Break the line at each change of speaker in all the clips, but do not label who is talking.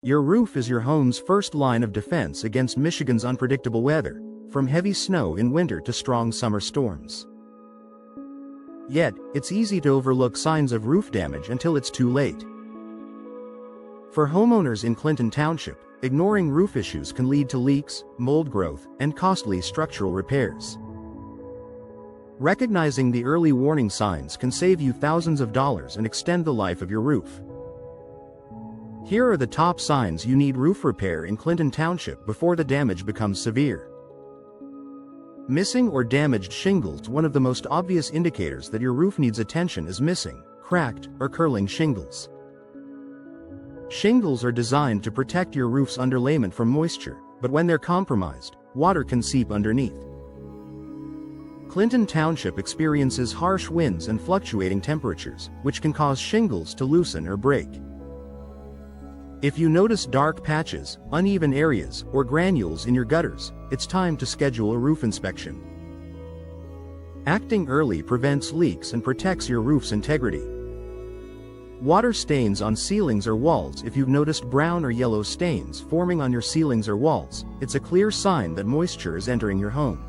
Your roof is your home's first line of defense against Michigan's unpredictable weather, from heavy snow in winter to strong summer storms. Yet, it's easy to overlook signs of roof damage until it's too late. For homeowners in Clinton Township, ignoring roof issues can lead to leaks, mold growth, and costly structural repairs. Recognizing the early warning signs can save you thousands of dollars and extend the life of your roof. Here are the top signs you need roof repair in Clinton Township before the damage becomes severe. Missing or damaged shingles. One of the most obvious indicators that your roof needs attention is missing, cracked, or curling shingles. Shingles are designed to protect your roof's underlayment from moisture, but when they're compromised, water can seep underneath. Clinton Township experiences harsh winds and fluctuating temperatures, which can cause shingles to loosen or break. If you notice dark patches, uneven areas, or granules in your gutters, it's time to schedule a roof inspection. Acting early prevents leaks and protects your roof's integrity. Water stains on ceilings or walls. If you've noticed brown or yellow stains forming on your ceilings or walls, it's a clear sign that moisture is entering your home.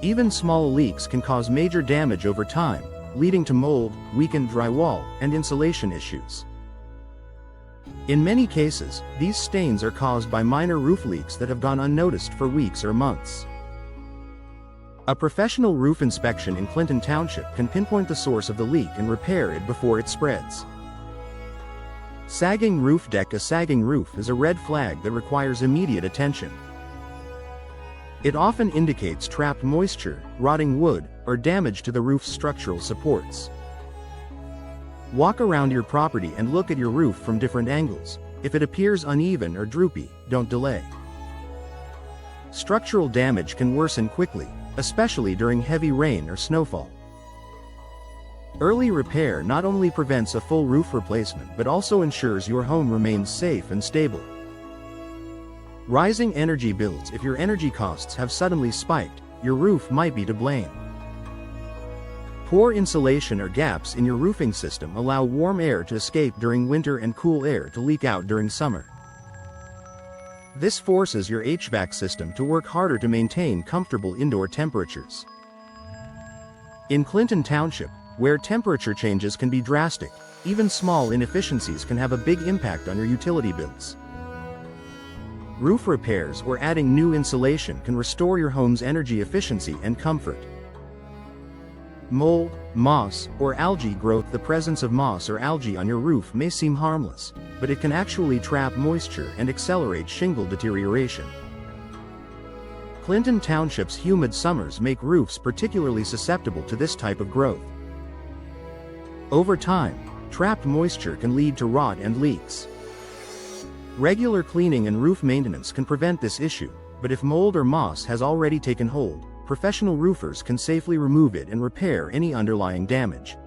Even small leaks can cause major damage over time, leading to mold, weakened drywall, and insulation issues. In many cases, these stains are caused by minor roof leaks that have gone unnoticed for weeks or months. A professional roof inspection in Clinton Township can pinpoint the source of the leak and repair it before it spreads. Sagging roof deck. A sagging roof is a red flag that requires immediate attention. It often indicates trapped moisture, rotting wood, or damage to the roof's structural supports. Walk around your property and look at your roof from different angles. If it appears uneven or droopy, don't delay. Structural damage can worsen quickly, especially during heavy rain or snowfall. Early repair not only prevents a full roof replacement but also ensures your home remains safe and stable. Rising energy bills. If your energy costs have suddenly spiked, your roof might be to blame. Poor insulation or gaps in your roofing system allow warm air to escape during winter and cool air to leak out during summer. This forces your HVAC system to work harder to maintain comfortable indoor temperatures. In Clinton Township, where temperature changes can be drastic, even small inefficiencies can have a big impact on your utility bills. Roof repairs or adding new insulation can restore your home's energy efficiency and comfort. Mold, moss, or algae growth. The presence of moss or algae on your roof may seem harmless, but it can actually trap moisture and accelerate shingle deterioration. Clinton Township's humid summers make roofs particularly susceptible to this type of growth. Over time, trapped moisture can lead to rot and leaks. Regular cleaning and roof maintenance can prevent this issue, but if mold or moss has already taken hold, professional roofers can safely remove it and repair any underlying damage.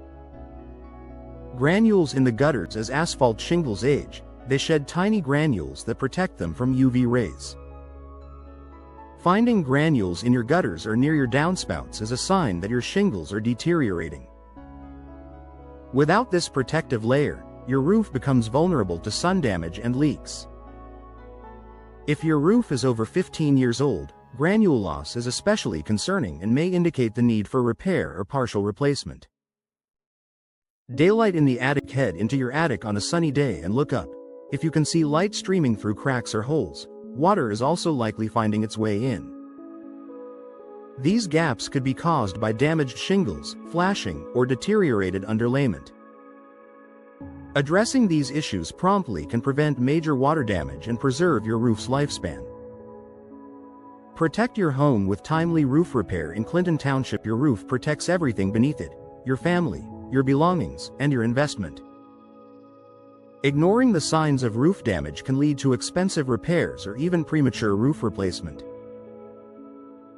Granules in the gutters. As asphalt shingles age, they shed tiny granules that protect them from UV rays. Finding granules in your gutters or near your downspouts is a sign that your shingles are deteriorating. Without this protective layer, your roof becomes vulnerable to sun damage and leaks. If your roof is over 15 years old, granule loss is especially concerning and may indicate the need for repair or partial replacement. Daylight in the attic. Head into your attic on a sunny day and look up. If you can see light streaming through cracks or holes, water is also likely finding its way in. These gaps could be caused by damaged shingles, flashing, or deteriorated underlayment. Addressing these issues promptly can prevent major water damage and preserve your roof's lifespan. Protect your home with timely roof repair. In Clinton Township, your roof protects everything beneath it: your family, your belongings, and your investment. Ignoring the signs of roof damage can lead to expensive repairs or even premature roof replacement.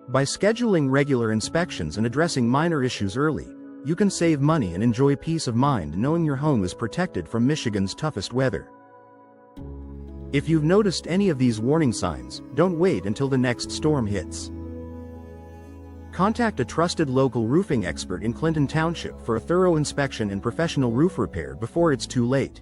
By scheduling regular inspections and addressing minor issues early, you can save money and enjoy peace of mind knowing your home is protected from Michigan's toughest weather. If you've noticed any of these warning signs, don't wait until the next storm hits. Contact a trusted local roofing expert in Clinton Township for a thorough inspection and professional roof repair before it's too late.